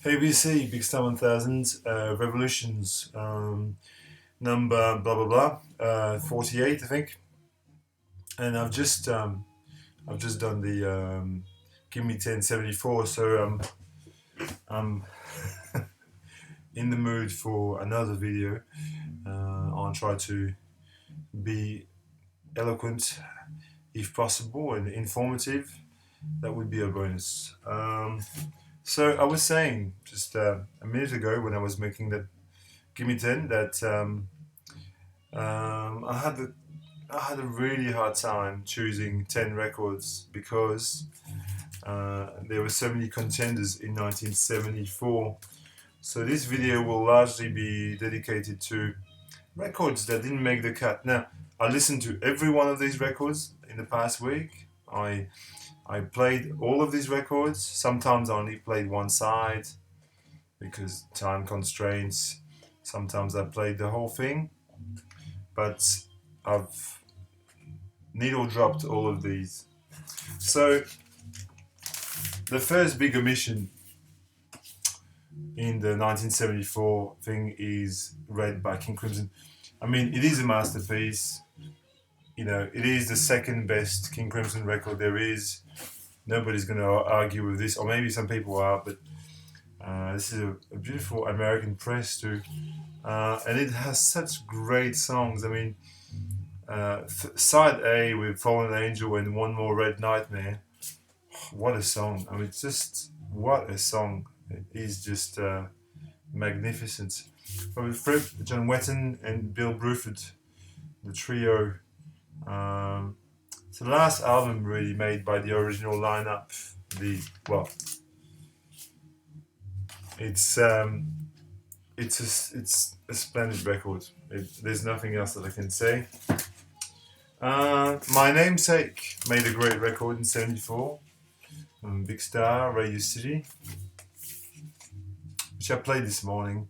ABC Big Star 1000 Revolutions, number blah blah blah, 48 I think, and I've just done the Give Me 1074, so I'm in the mood for another video. I'll try to be eloquent if possible and informative. That would be a bonus. So I was saying just a minute ago when I was making that Give Me 10 that I had a really hard time choosing 10 records because there were so many contenders in 1974. So this video will largely be dedicated to records that didn't make the cut. Now, I listened to every one of these records in the past week. I played all of these records. Sometimes I only played one side because time constraints. Sometimes I played the whole thing, but I've needle dropped all of these. So the first big omission in the 1974 thing is Red by King Crimson. I mean, it is a masterpiece. You know, it is the second best King Crimson record there is. Nobody's going to argue with this, or maybe some people are, but this is a beautiful American press too. And it has such great songs. I mean, side A with Fallen Angel and One More Red Nightmare. What a song. I mean, just what a song. It is just magnificent. With Fripp, John Wetton, and Bill Bruford, the trio. It's the last album really made by the original lineup. It's a splendid record. There's nothing else that I can say. My namesake made a great record in '74. Big Star, Radio City, which I played this morning,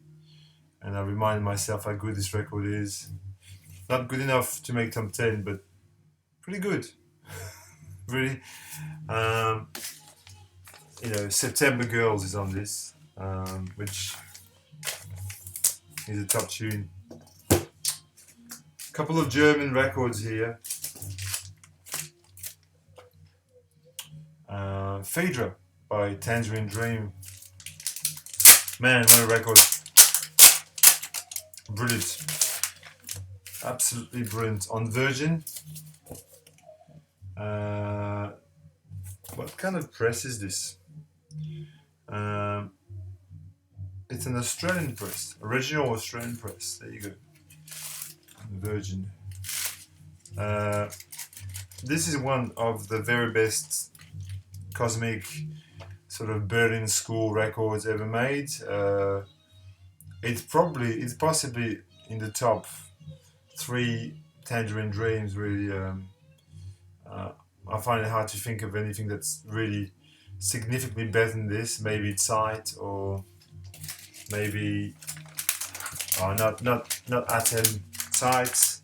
and I reminded myself how good this record is. Not good enough to make top 10, but pretty good. Really. September Girls is on this, which is a top tune. Couple of German records here. Phaedra by Tangerine Dream. Man, what a record. Brilliant. Absolutely brilliant. On Virgin. What kind of press is this? It's an Australian press. Original Australian press. There you go. Virgin. This is one of the very best cosmic sort of Berlin School records ever made. It's possibly in the top 3 Tangerine Dreams. Really, I find it hard to think of anything that's really significantly better than this. Maybe it's Sight, or maybe not Atem. Sight.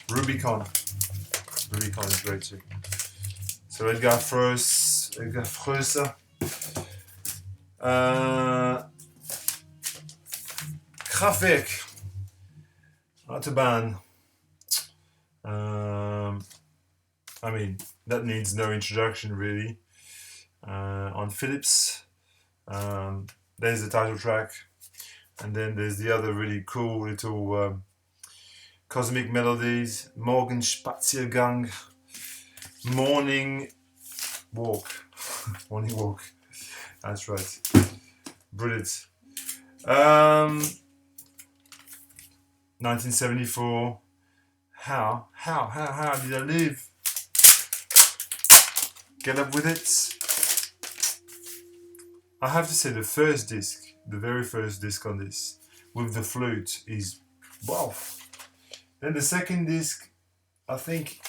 Rubicon. Rubicon is great too. So Edgar Froese. Kraftwerk. Autobahn. I mean, that needs no introduction really. On Philips. There's the title track. And then there's the other really cool little cosmic melodies. Morgenspaziergang. Morning Walk. Morning Walk. That's right. Brilliant. 1974. How did I live? Get up with it. I have to say the first disc, the very first disc on this, with the flute is wow. Then the second disc, I think,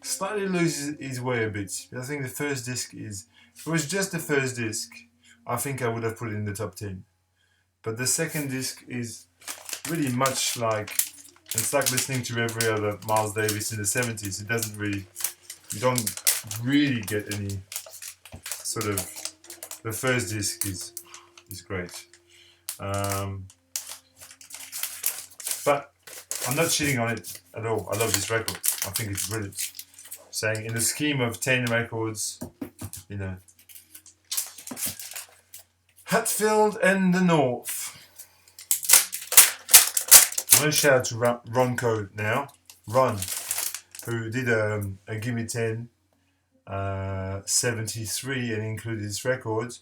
slightly loses his way a bit. I think the first disc is, if it was just the first disc, I think I would have put it in the top 10. But the second disc is really much like, it's like listening to every other Miles Davis in the 70s. It doesn't really, you don't really get any sort of The first disc is great. But I'm not cheating on it at all. I love this record. I think it's brilliant. Saying in the scheme of 10 records, you know, Hatfield and the North. I'm going to shout out to Ronco now. Ron, who did a Gimme 10 73 and included his record,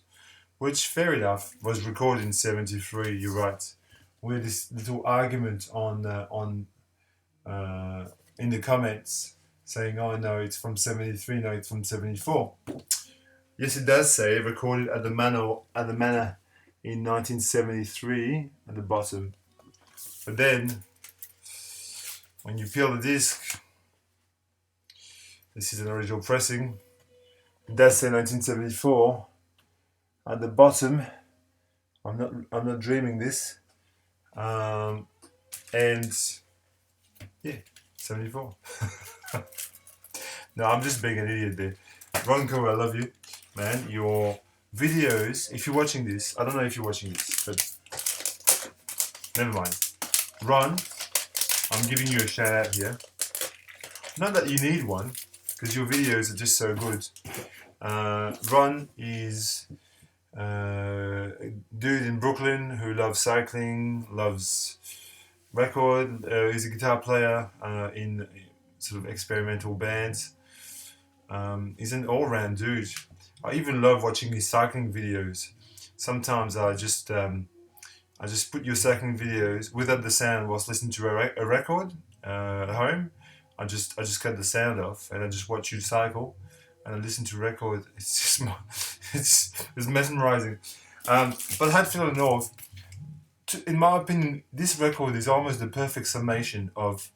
which, fair enough, was recorded in 73, you're right. We had this little argument on in the comments saying, oh no, it's from 73, no, it's from 74. Yes, it does say recorded at the Manor in 1973 at the bottom. But then, when you peel the disc, this is an original pressing. It does say 1974 at the bottom. I'm not dreaming this. And yeah, 74. No, I'm just being an idiot there. Ronco, I love you, man. Your videos, if you're watching this, I don't know if you're watching this, but never mind. Ron, I'm giving you a shout out here. Not that you need one, because your videos are just so good. Ron is a dude in Brooklyn who loves cycling, loves record. He's a guitar player in sort of experimental bands. He's an all-round dude. I even love watching his cycling videos. Sometimes I just put your cycling videos without the sound whilst listening to a record at home. I just cut the sound off and I just watch you cycle and I listen to record. It's just it's mesmerizing. But Hatfield and North, in my opinion, this record is almost the perfect summation of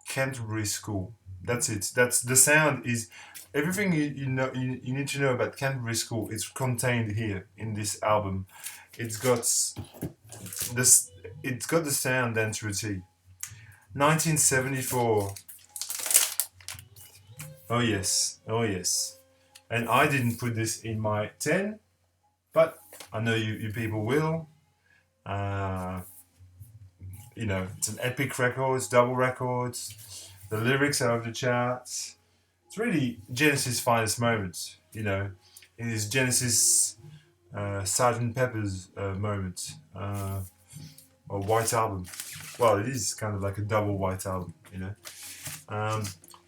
Canterbury School. That's it. That's the sound is everything you need to know about Canterbury School. It's contained here in this album. It's got this. It's got the sound down to a T. 1974. Oh yes, oh yes. And I didn't put this in my 10, but I know you people will. You know, it's an epic record, it's double records. The lyrics are off the charts. It's really Genesis' finest moment. You know, it is Genesis' Sgt. Pepper's moment, or White Album. Well, it is kind of like a double White Album, you know.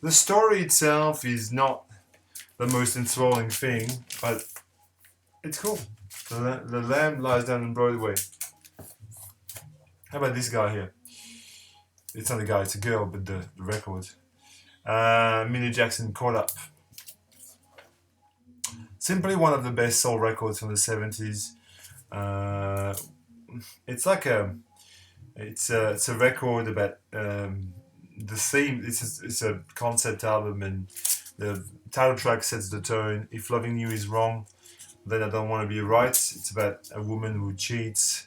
The story itself is not the most enthralling thing, but it's cool. The lamb lies down on Broadway. How about this guy here? It's not a guy, it's a girl, but the record. Millie Jackson, Caught Up. Simply one of the best soul records from the 70s. It's like it's a record about the theme. It's a concept album, and the title track sets the tone. If loving you is wrong, then I don't want to be right. It's about a woman who cheats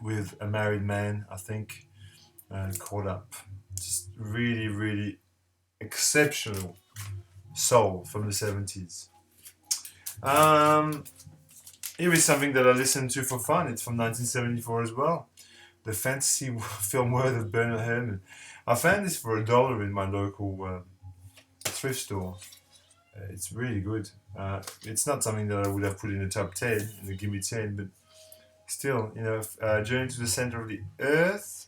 with a married man, I think. Caught Up. Just really, really exceptional soul from the 70s. Here is something that I listened to for fun. It's from 1974 as well. The fantasy film Word of Bernard Herrmann. I found this for $1 in my local thrift store. It's really good. It's not something that I would have put in the top 10, in the Gimme 10, but still, you know, Journey to the Center of the Earth,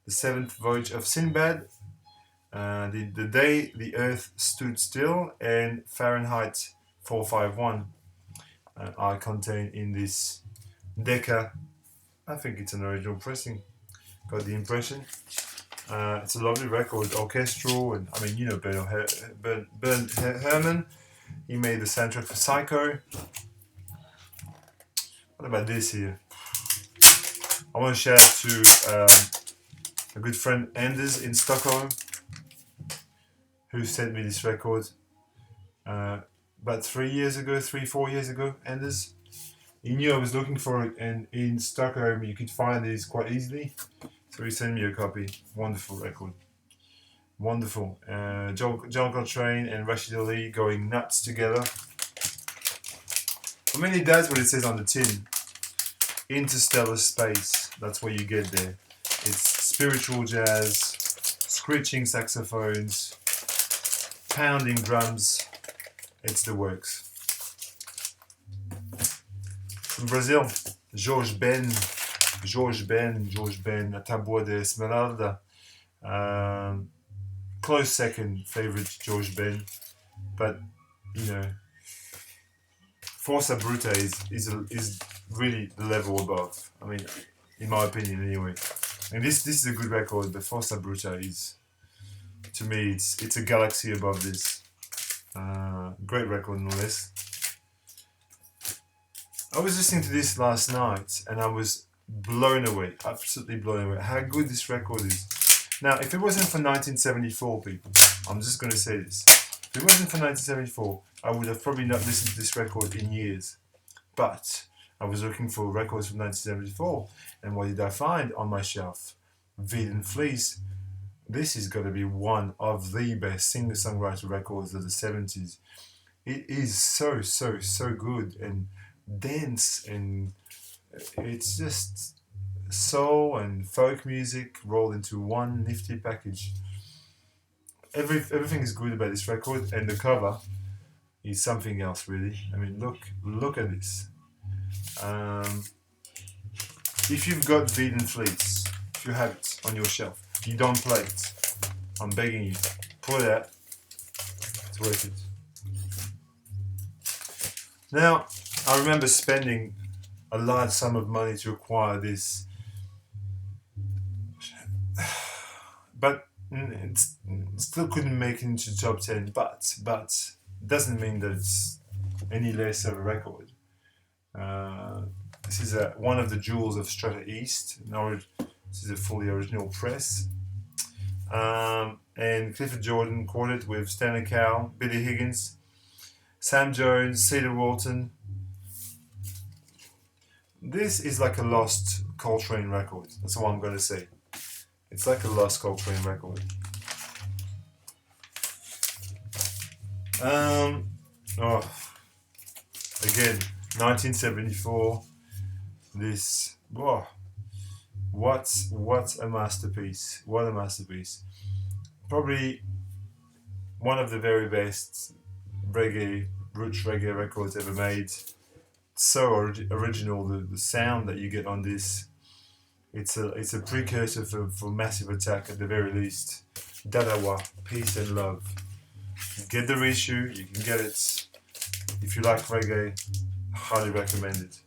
The Seventh Voyage of Sinbad, The Day the Earth Stood Still, and Fahrenheit 451 are contained in this Decca. I think it's an original pressing. Got the impression. It's a lovely record, orchestral, and I mean, you know, Bernard Herrmann. He made the soundtrack for Psycho. What about this here? I want to shout out to a good friend Anders in Stockholm, who sent me this record about 4 years ago, Anders. He knew I was looking for it, and in Stockholm you could find these quite easily, so he sent me a copy. Wonderful record. Wonderful. John Coltrane and Rashid Ali going nuts together. I mean, it does what it says on the tin. Interstellar space. That's what you get there. It's spiritual jazz, screeching saxophones, pounding drums. It's the works. From Brazil, Jorge Ben, A Tábua de Esmeralda. Close second favorite, Jorge Ben, but you know, Força Bruta is really the level above. I mean, in my opinion, anyway. And this is a good record, but Força Bruta is, to me, it's a galaxy above this. Great record, no less. I was listening to this last night, and I was blown away, absolutely blown away, how good this record is. Now, if it wasn't for 1974, people, I'm just going to say this. If it wasn't for 1974, I would have probably not listened to this record in years. But I was looking for records from 1974, and what did I find on my shelf? Vide and Fleece. This is got to be one of the best singer-songwriter records of the 70s. It is so good and dense, and it's just soul and folk music rolled into one nifty package. Everything is good about this record, and the cover is something else, really. I mean, look at this. If you've got Vide and Fleece, if you have it on your shelf, you don't play it, I'm begging you, pull it out. It's worth it. Now, I remember spending a large sum of money to acquire this, but it still couldn't make it into the top 10, but doesn't mean that it's any less of a record. This is one of the jewels of Strata East. This is a fully original press. And Clifford Jordan quartet with Stanley Cowell, Billy Higgins, Sam Jones, Cedar Walton. This is like a lost Coltrane record. That's what I'm going to say. It's like a lost Coltrane record. Again, 1974. This, whoa, what a masterpiece! What a masterpiece! Probably one of the very best roots reggae records ever made. So original, the sound that you get on this. It's a precursor for Massive Attack at the very least. Dadawa, Peace and Love. Get the reissue, you can get it. If you like reggae, highly recommend it.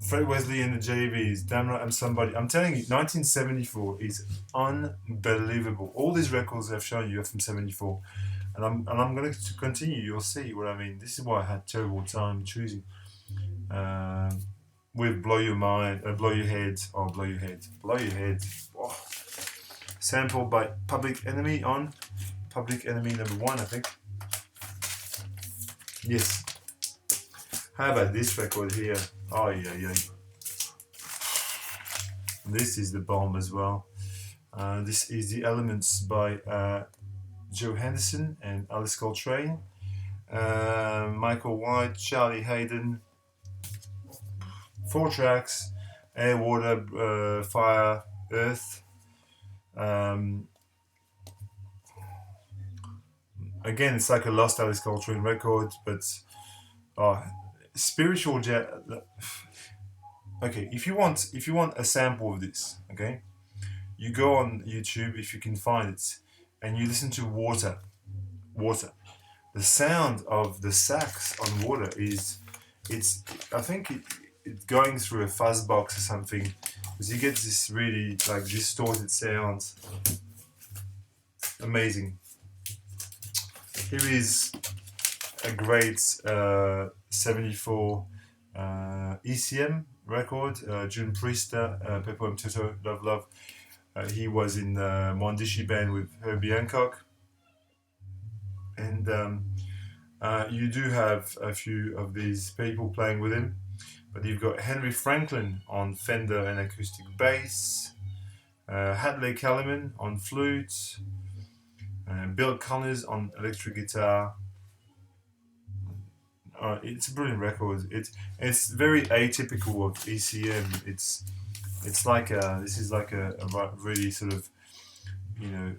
Fred Wesley and the JVs, Damn Right I'm Somebody. I'm telling you, 1974 is unbelievable. All these records I've shown you are from 74. And I'm going to continue, you'll see what I mean. This is why I had terrible time choosing. With Blow Your Mind, Blow Your Head, or Blow Your Head. Blow Your Head. Oh. Sampled by Public Enemy on Public Enemy #1, I think. Yes. How about this record here? Oh yeah. This is the bomb as well. This is The Elements by Joe Henderson and Alice Coltrane. Michael White, Charlie Hayden. 4 tracks: Air, Water, Fire, Earth. Again, it's like a lost Alice Coltrane record, but spiritual jazz. Okay, if you want a sample of this, okay, you go on YouTube if you can find it, and you listen to Water. The sound of the sax on Water I think it's going through a fuzz box or something, because you get this really like distorted sound. Amazing. Here is a great 74 ECM record, June Priester, Pepo and Toto, Love Love. He was in Mwandishi band with Herbie Hancock. And you do have a few of these people playing with him. But you've got Henry Franklin on Fender and acoustic bass, Hadley Kellerman on flute, Bill Connors on electric guitar. It's a brilliant record. It's very atypical of ECM. It's like this is like a really sort of, you know,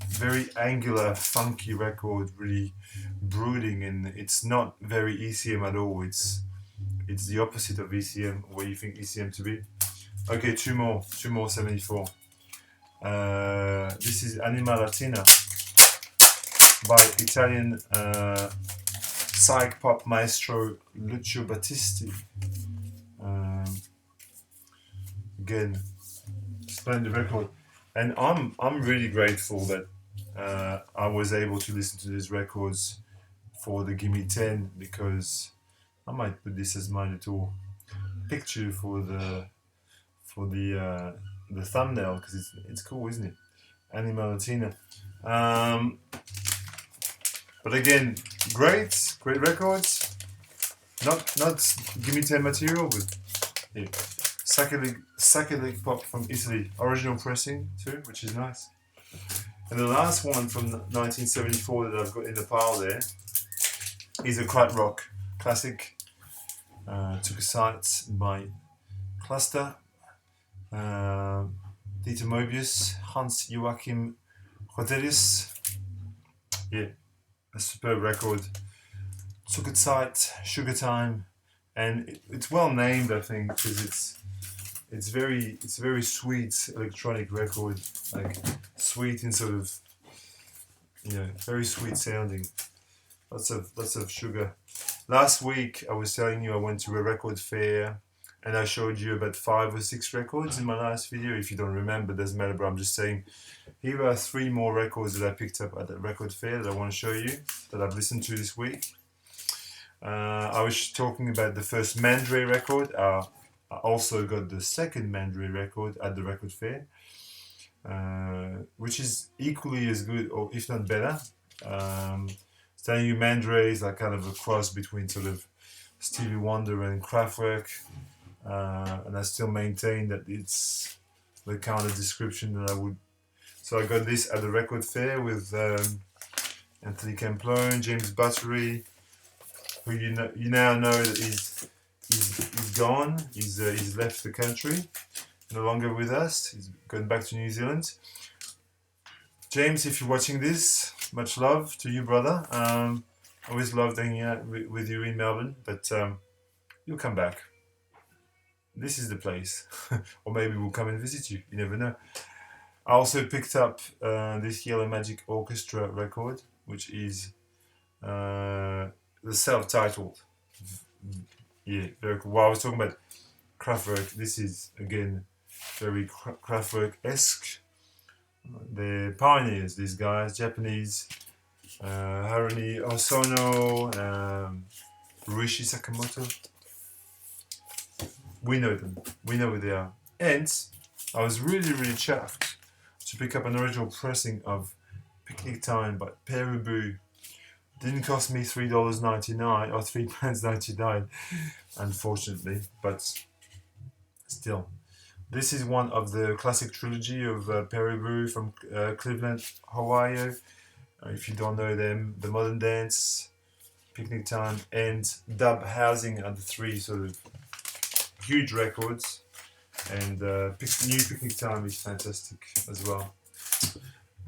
very angular, funky record, really brooding, and it's not very ECM at all. It's the opposite of ECM, what you think ECM to be. Okay, two more 74. This is Anima Latina by Italian psych pop maestro Lucio Battisti. Again, splendid record, and I'm really grateful that I was able to listen to these records for the Gimme 10, because I might put this as my little picture for the thumbnail, because it's cool, isn't it? Anima Latina. But again, great records. Not Gimme 10 material, but yeah. Psychedelic pop from Italy, original pressing too, which is nice. And the last one from 1974 that I've got in the pile there is a krautrock classic. Took a Sight by Cluster, Dieter Moebius, Hans Joachim Rodelius. Yeah, a superb record. Took a Sight, Sugar Time, and it's well named, I think, because it's very sweet electronic record, like sweet in sort of, very sweet sounding. Lots of sugar. Last week I was telling you I went to a record fair, and I showed you about 5 or 6 records in my last video. If you don't remember, doesn't matter, but I'm just saying here are 3 more records that I picked up at that record fair that I want to show you, that I've listened to this week. I was talking about the first Mandre record. I also got the second Mandre record at the record fair, which is equally as good, or if not better. Telling you, Mandre is like kind of a cross between sort of Stevie Wonder and Kraftwerk, and I still maintain that it's the kind of description that I would. So I got this at the record fair with Anthony Camplone, James Buttery, who you now know that he's gone. He's left the country, no longer with us. He's gone back to New Zealand. James, if you're watching this, much love to you, brother. Always loved hanging out with you in Melbourne, but you'll come back. This is the place. Or maybe we'll come and visit you. You never know. I also picked up this Yellow Magic Orchestra record, which is the self-titled. Yeah, very cool. While I was talking about Kraftwerk, this is, again, very Kraftwerk-esque. They're pioneers, these guys, Japanese. Haruni Hosono, Rishi Sakamoto. We know them. We know who they are. And I was really, really chuffed to pick up an original pressing of Picnic Time by Pere Ubu. Didn't cost me $3.99 or £3.99, unfortunately, but still. This is one of the classic trilogy of Pere Ubu from Cleveland, Ohio. If you don't know them, The Modern Dance, Picnic Time, and Dub Housing are the 3 sort of huge records. And New Picnic Time is fantastic as well.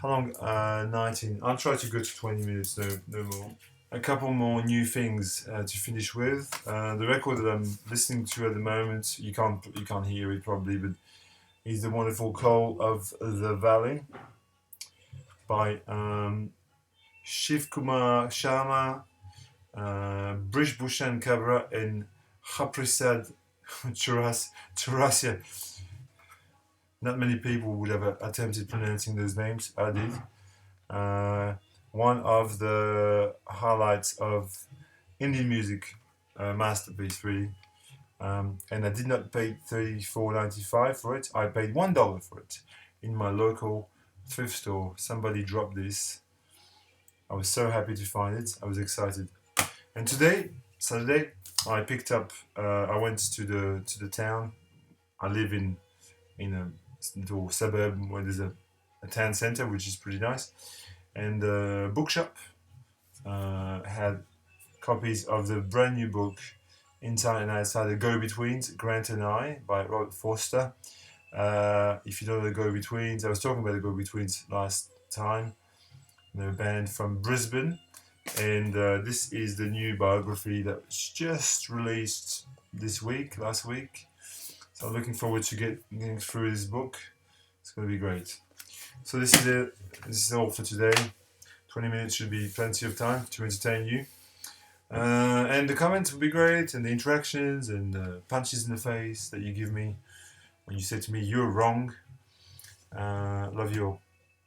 How long? 19. I'll try to go to 20 minutes, no more. A couple more new things to finish with. The record that I'm listening to at the moment, you can't hear it probably, but is the wonderful Call of the Valley by Shiv Kumar Sharma, Brish Bhushan Kabra, and Haprasad Chaurasia. Not many people would have attempted pronouncing those names. I did. One of the highlights of Indian music, masterpiece really. And I did not pay $34.95 for it. I paid $1 for it in my local thrift store. Somebody dropped this. I was so happy to find it. I was excited. And today, Saturday, I picked up. I went to the town. I live in a little suburb where there's a a town center, which is pretty nice. And the bookshop had copies of the brand new book Inside and Outside the Go-Betweens, Grant and I, by Robert Forster. If you don't know the Go-Betweens, I was talking about the Go-Betweens last time. They're a band from Brisbane, and this is the new biography that was just released last week. So I'm looking forward to getting through this book. It's going to be great. So this is it. This is all for today. 20 minutes should be plenty of time to entertain you. And the comments would be great, and the interactions and the punches in the face that you give me when you say to me, "You're wrong." Love you all.